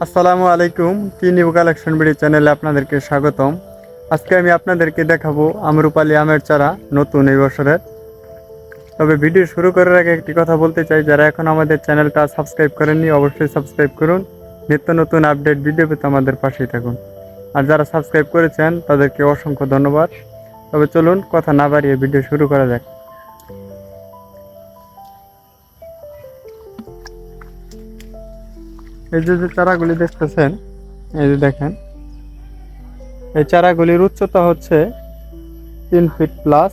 আসসালামু আলাইকুম। কি নিউ কালেকশন ভিডিও চ্যানেলে আপনাদেরকে স্বাগতম। আজকে আমি আপনাদেরকে দেখাবো আম্রপালি আমের চারা নতুন এই বছরের। তবে ভিডিও শুরু করার আগে একটি কথা বলতে চাই, যারা এখন আমাদের চ্যানেলটা সাবস্ক্রাইব করেননি অবশ্যই সাবস্ক্রাইব করুন। নিত্য নতুন আপডেট ভিডিও পেতে আমাদের পাশেই থাকুন। আর যারা সাবস্ক্রাইব করেছেন তাদেরকে অসংখ্য ধন্যবাদ। তবে চলুন কথা না বাড়িয়ে ভিডিও শুরু করা যাক। এই যে চারাগুলি দেখতেছেন, এই যে দেখেন, এই চারাগুলির উচ্চতা হচ্ছে 3 ফিট প্লাস।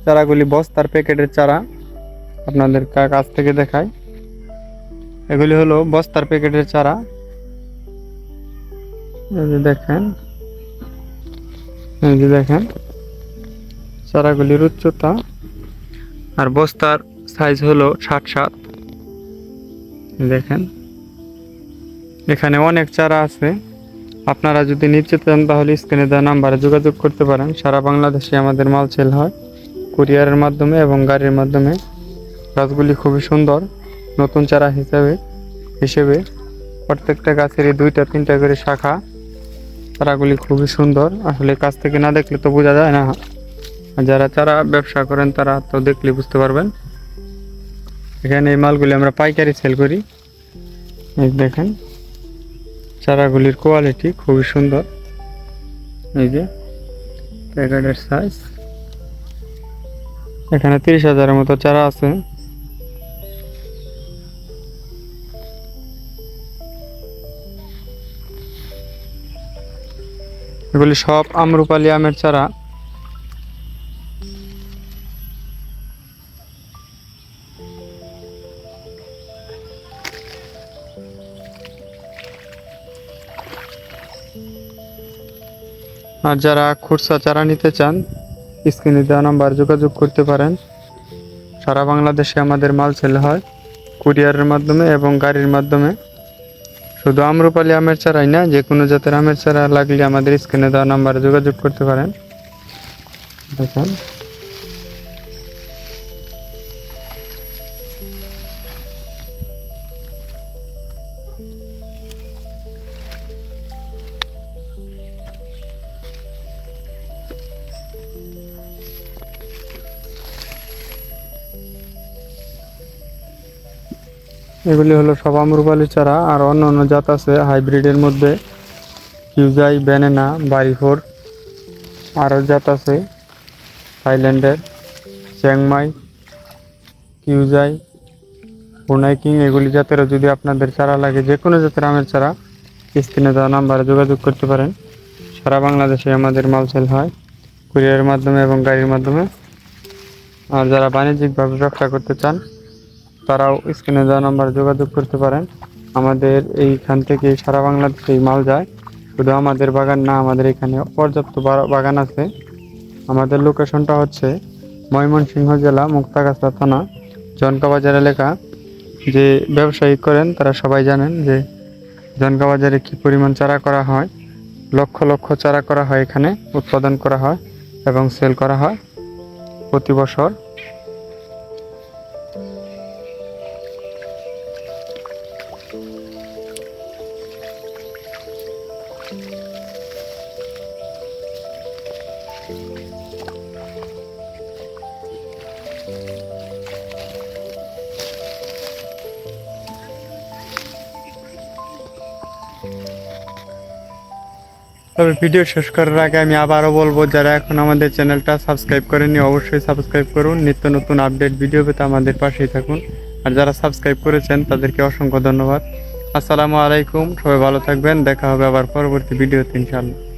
চারাগুলি বস্তার প্যাকেটের চারা, আপনাদের কাছ থেকে দেখাই। এগুলি হলো বস্তার প্যাকেটের চারা। এই যে দেখেন, এই যে দেখেন চারাগুলির উচ্চতা, আর বস্তার সাইজ হলো 60-7। দেখেন এখানে অনেক চারা আছে। আপনারা যদি নিতে চান তাহলে স্ক্রিনে দেওয়া নাম্বারে যোগাযোগ করতে পারেন। সারা বাংলাদেশে আমাদের মাল সেল হয় কুরিয়ারের মাধ্যমে এবং গাড়ির মাধ্যমে। গাছগুলি খুবই সুন্দর। নতুন চারা হিসেবে প্রত্যেকটা গাছেরই 2-3টা করে শাখা। চারাগুলি খুবই সুন্দর, আসলে কাছ থেকে না দেখলে তো বোঝা যায় না। আর যারা চারা ব্যবসা করেন তারা তো দেখলে বুঝতে পারবেন। এখানে এই মালগুলি আমরা পাইকারি সেল করি। এই দেখেন চারাগুলির কোয়ালিটি খুবই সুন্দর। এই যে প্যাকেটের সাইজ, এখানে 30,000-এর মতো চারা আছে। এগুলি সব আম্রপালি আমের চারা। আর যারা খুচরা চারা নিতে চান স্ক্রিনে দেওয়া নাম্বার যোগাযোগ করতে পারেন। সারা বাংলাদেশে আমাদের মাল সেল হয় কুরিয়ারের মাধ্যমে এবং গাড়ির মাধ্যমে। শুধু আম্রপালি আমের চারাই না, যে কোনো জাতের আমের চারা লাগলে আমাদের স্ক্রিনে দেওয়া নাম্বারে যোগাযোগ করতে পারেন। দেখেন এগুলি হলো সব আম্রপালি চারা। আর অন্য অন্য জাত আছে হাইব্রিডের মধ্যে, কিউজাই, ব্যানানা, বাড়িফোর। আরও জাত আছে থাইল্যান্ডের চ্যাংমাই, কিউজাই, পুনাইকিং। এগুলি জাতেরও যদি আপনাদের চারা লাগে, যে কোনো জাতের আমের চারা স্ক্রিনে দেওয়া নাম্বারে যোগাযোগ করতে পারেন। সারা বাংলাদেশে আমাদের মাল সেল হয় কুরিয়ারের মাধ্যমে এবং গাড়ির মাধ্যমে। আর যারা বাণিজ্যিকভাবে ব্যবসা করতে চান তারাও স্ক্রিনে দেওয়া নাম্বারে যোগাযোগ করতে পারেন। আমাদের এইখান থেকে সারা বাংলাদেশে মাল যায়। শুধু আমাদের বাগান না, আমাদের এখানে পর্যাপ্ত বাগান আছে। আমাদের লোকেশনটা হচ্ছে ময়মনসিংহ জেলা, মুক্তাগাছা থানা, জনকাবাজার এলাকা। যে ব্যবসায়ী করেন তারা সবাই জানেন যে জনকাবাজারে কী পরিমাণ চারা করা হয়। লক্ষ লক্ষ চারা করা হয়, এখানে উৎপাদন করা হয় এবং সেল করা হয় প্রতি বছর। তবে ভিডিও শেষ করার আগে আমি আবারও বলবো, যারা এখন আমাদের চ্যানেলটা সাবস্ক্রাইব করেননি অবশ্যই সাবস্ক্রাইব করুন। নিত্য নতুন আপডেট ভিডিও পেতে আমাদের পাশেই থাকুন। আর যারা সাবস্ক্রাইব করেছেন তাদেরকে অসংখ্য ধন্যবাদ। আসসালামু আলাইকুম, সবাই ভালো থাকবেন। দেখা হবে আবার পরবর্তী ভিডিওতে ইনশাআল্লাহ।